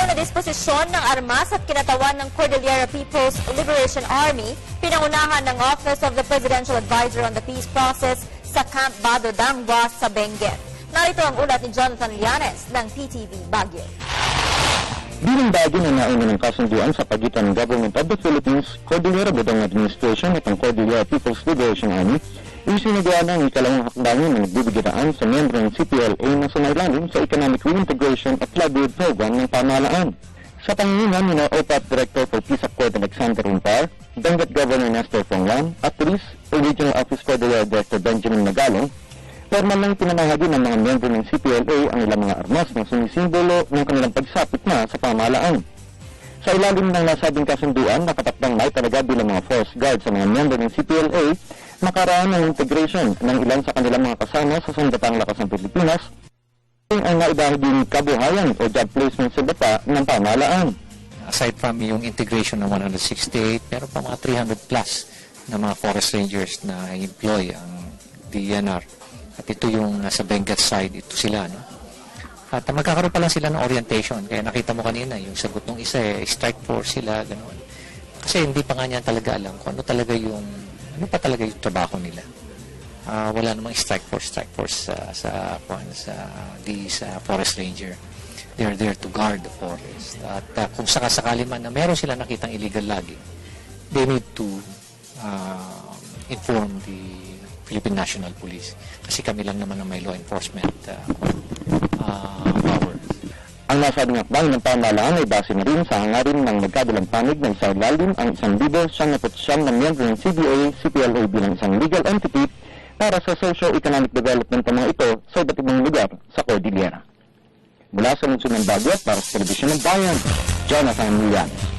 Opisyal na disposisyon ng armas at kinatawan ng Cordillera People's Liberation Army, pinangunahan ng Office of the Presidential Advisor on the Peace Process sa Camp Bado Dangwa sa Benguet. Narito ang ulat ni Jonathan Llanes ng PTV Baguio. Bilang bahagi ng nauna ng kasunduan sa pagitan ng Government of the Philippines, Cordillera Badong Administration at ang Cordillera People's Liberation Army, isinagawa ng ikalawang hakbangin na nagbibigiraan sa miyembro ng CPLA na sumailalim sa Economic Reintegration at Livelihood Program ng pamahalaan. Sa panginginan ni OPAP Director for Peace Accord Alexander Umpar, Benguet Governor Nestor Ponglan, at Police Regional Office Cordillera Director Benjamin Magalong, formal lang pinamahagi ng mga miyembro ng CPLA ang ilang mga armas na sumisimbolo ng kanilang pagsapit na sa pamahalaan. Sa ilalim ng nasabing kasunduan, nakatakdang may talaga bilang mga force guard sa mga miyembro ng CPLA makaraan ng integration ng ilan sa kanilang mga kasama sa Sandatang Lakas ng Pilipinas ang naibahaging kabuhayan o job placement sa data ng pamahalaan. Aside from yung integration ng 168, meron pa mga 300 plus na mga forest rangers na employ ang DNR. At ito yung sa Benguet side, ito sila. No? At magkakaroon pa lang sila ng orientation. Kaya nakita mo kanina, yung sagot ng isa, strike force sila, gano'n. Kasi hindi pa nga niya talaga alam kung ano pa talaga yung trabaho nila. Wala namang strike force sa forest ranger. They are there to guard the forest. At kung sakasakali man na meron sila nakitang illegal logging, they need to inform the Philippine National Police. Kasi kami lang naman ang may law enforcement power. Ang nasabing hakbang ng pamahalaan ay base na rin sa hangarin ng nagkadalang panig na isailalim ang 1,199 na miyembro ng CBA, CPLA bilang isang legal entity para sa socio-economic development ng mga ito sa iba't ibang lugar sa Cordillera. Mula sa lungsod ng Baguio para sa Telebisyon ng Bayan, Jonathan Llanes.